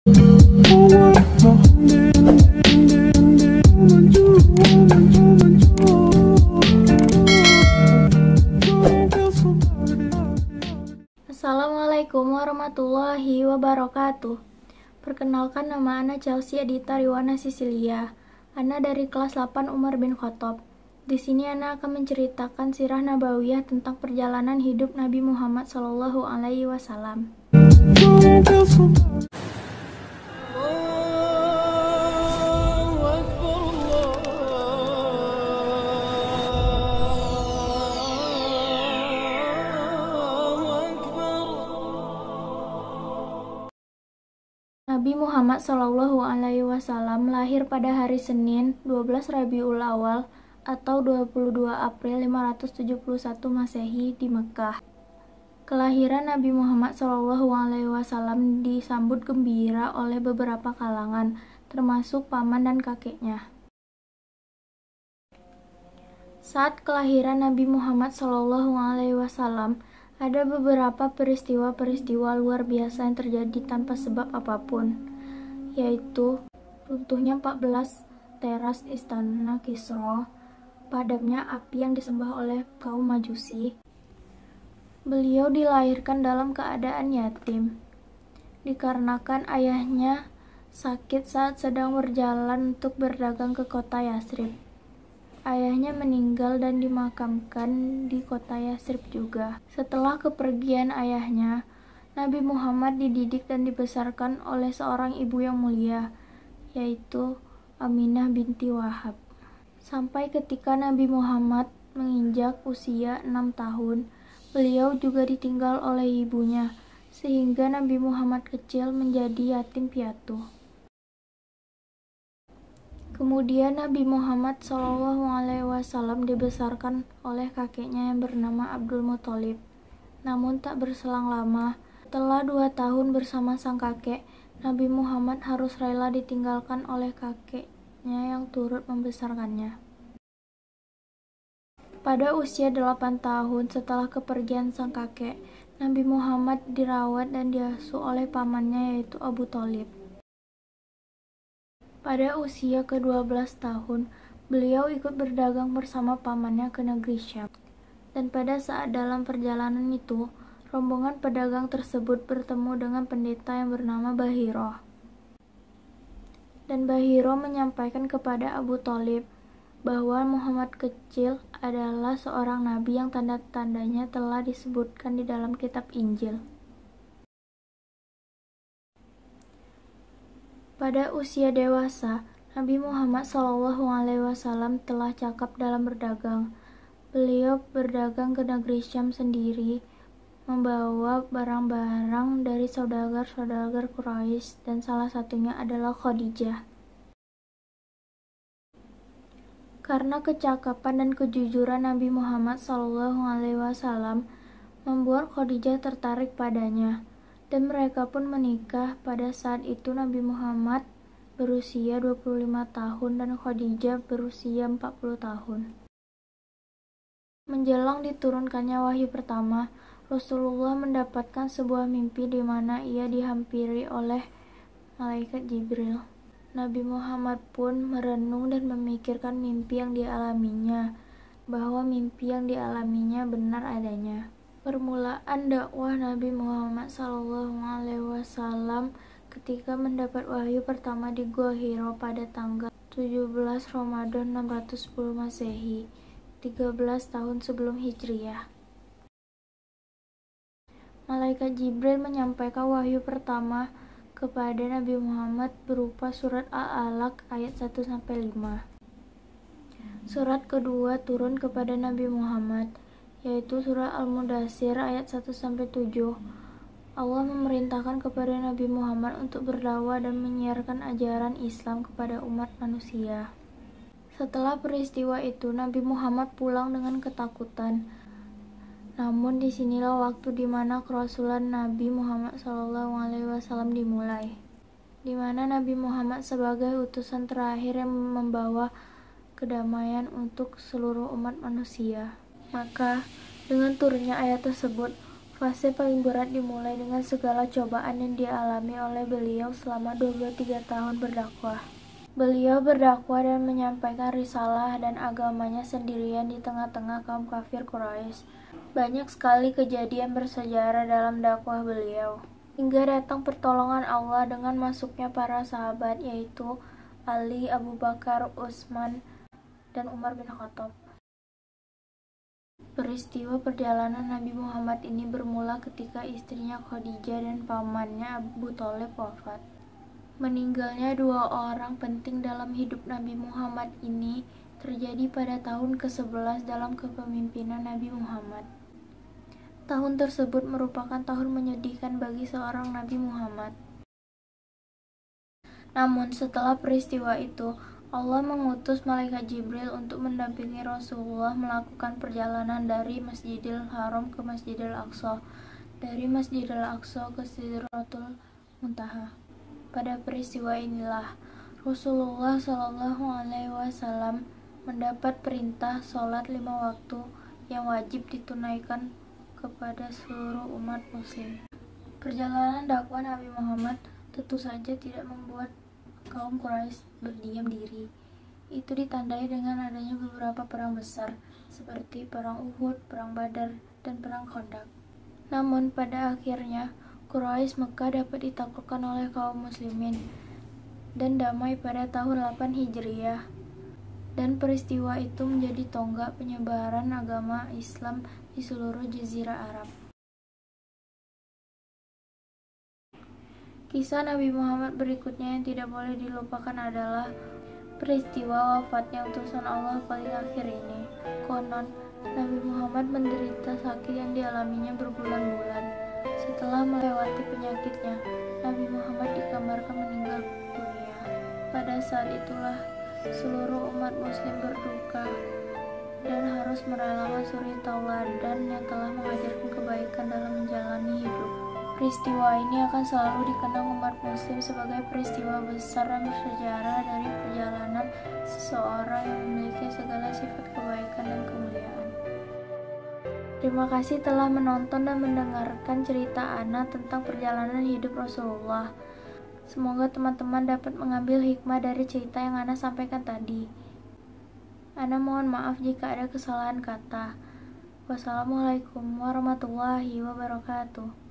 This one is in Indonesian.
Assalamualaikum warahmatullahi wabarakatuh. Perkenalkan, nama Ana Chelsea Adita Riwana Sisilia. Ana dari kelas 8 Umar bin Khattab. Di sini Ana akan menceritakan sirah nabawiyah tentang perjalanan hidup Nabi Muhammad SAW. Nabi Muhammad SAW lahir pada hari Senin 12 Rabiul Awal atau 22 April 571 Masehi di Mekah. Kelahiran Nabi Muhammad SAW disambut gembira oleh beberapa kalangan, termasuk paman dan kakeknya. Saat kelahiran Nabi Muhammad SAW, ada beberapa peristiwa-peristiwa luar biasa yang terjadi tanpa sebab apapun, yaitu runtuhnya 14 teras istana Kisra, padamnya api yang disembah oleh kaum Majusi. Beliau dilahirkan dalam keadaan yatim, dikarenakan ayahnya sakit saat sedang berjalan untuk berdagang ke kota Yatsrib. Ayahnya meninggal dan dimakamkan di kota Yatsrib juga. Setelah kepergian ayahnya, Nabi Muhammad dididik dan dibesarkan oleh seorang ibu yang mulia, yaitu Aminah binti Wahab. Sampai ketika Nabi Muhammad menginjak usia 6 tahun, beliau juga ditinggal oleh ibunya, sehingga Nabi Muhammad kecil menjadi yatim piatu. Kemudian Nabi Muhammad SAW dibesarkan oleh kakeknya yang bernama Abdul Muthalib. Namun tak berselang lama, setelah 2 tahun bersama sang kakek, Nabi Muhammad harus rela ditinggalkan oleh kakeknya yang turut membesarkannya. Pada usia 8 tahun setelah kepergian sang kakek, Nabi Muhammad dirawat dan diasuh oleh pamannya yaitu Abu Thalib. Pada usia ke-12 tahun, beliau ikut berdagang bersama pamannya ke negeri Syam. Dan pada saat dalam perjalanan itu, rombongan pedagang tersebut bertemu dengan pendeta yang bernama Bahiro. Dan Bahiro menyampaikan kepada Abu Thalib bahwa Muhammad kecil adalah seorang nabi yang tanda-tandanya telah disebutkan di dalam kitab Injil. Pada usia dewasa, Nabi Muhammad SAW telah cakap dalam berdagang. Beliau berdagang ke negeri Syam sendiri, membawa barang-barang dari saudagar-saudagar Quraisy, dan salah satunya adalah Khadijah. Karena kecakapan dan kejujuran Nabi Muhammad SAW membuat Khadijah tertarik padanya, dan mereka pun menikah. Pada saat itu Nabi Muhammad berusia 25 tahun dan Khadijah berusia 40 tahun. Menjelang diturunkannya wahyu pertama, Rasulullah mendapatkan sebuah mimpi di mana ia dihampiri oleh malaikat Jibril. Nabi Muhammad pun merenung dan memikirkan mimpi yang dialaminya, bahwa mimpi yang dialaminya benar adanya. Permulaan dakwah Nabi Muhammad SAW ketika mendapat wahyu pertama di Gua Hiro pada tanggal 17 Ramadan 610 Masehi, 13 tahun sebelum Hijriah. Malaikat Jibril menyampaikan wahyu pertama kepada Nabi Muhammad berupa surat Al-Alaq ayat 1-5. Surat kedua turun kepada Nabi Muhammad, yaitu surah Al-Mudaththir ayat 1-7. Allah memerintahkan kepada Nabi Muhammad untuk berdakwah dan menyiarkan ajaran Islam kepada umat manusia. Setelah peristiwa itu, Nabi Muhammad pulang dengan ketakutan. Namun disinilah waktu di mana kerasulan Nabi Muhammad SAW dimulai, di mana Nabi Muhammad sebagai utusan terakhir yang membawa kedamaian untuk seluruh umat manusia. Maka dengan turunnya ayat tersebut, Fase paling berat dimulai dengan segala cobaan yang dialami oleh beliau selama 23 tahun berdakwah. Beliau berdakwah dan menyampaikan risalah dan agamanya sendirian di tengah-tengah kaum kafir Quraisy. Banyak sekali kejadian bersejarah dalam dakwah beliau, hingga datang pertolongan Allah dengan masuknya para sahabat, yaitu Ali, Abu Bakar, Utsman, dan Umar bin Khattab. Peristiwa perjalanan Nabi Muhammad ini bermula ketika istrinya Khadijah dan pamannya Abu Thalib wafat. Meninggalnya dua orang penting dalam hidup Nabi Muhammad ini terjadi pada tahun ke-11 dalam kepemimpinan Nabi Muhammad. Tahun tersebut merupakan tahun menyedihkan bagi seorang Nabi Muhammad. Namun setelah peristiwa itu, Allah mengutus malaikat Jibril untuk mendampingi Rasulullah melakukan perjalanan dari Masjidil Haram ke Masjidil Aqsa, dari Masjidil Aqsa ke Sidratul Muntaha. Pada peristiwa inilah Rasulullah SAW mendapat perintah sholat 5 waktu yang wajib ditunaikan kepada seluruh umat muslim. Perjalanan dakwah Nabi Muhammad tentu saja tidak membuat kaum Quraisy berdiam diri. Itu ditandai dengan adanya beberapa perang besar seperti perang Uhud, perang Badar, dan perang Khandaq. Namun pada akhirnya Quraisy Mekah dapat ditaklukkan oleh kaum muslimin dan damai pada tahun 8 Hijriah. Dan peristiwa itu menjadi tonggak penyebaran agama Islam di seluruh jazirah Arab. Kisah Nabi Muhammad berikutnya yang tidak boleh dilupakan adalah peristiwa wafatnya utusan Allah paling akhir ini. Konon, Nabi Muhammad menderita sakit yang dialaminya berbulan-bulan. Setelah melewati penyakitnya, Nabi Muhammad dikabarkan meninggal dunia. Pada saat itulah, seluruh umat muslim berduka dan harus merelakan suri tauladan yang telah mengajarkan kebaikan dalam menjalani hidup. Peristiwa ini akan selalu dikenang umat muslim sebagai peristiwa besar dan bersejarah dari perjalanan seseorang yang memiliki segala sifat kebaikan dan kemuliaan. Terima kasih telah menonton dan mendengarkan cerita Ana tentang perjalanan hidup Rasulullah. Semoga teman-teman dapat mengambil hikmah dari cerita yang Ana sampaikan tadi. Ana mohon maaf jika ada kesalahan kata. Wassalamualaikum warahmatullahi wabarakatuh.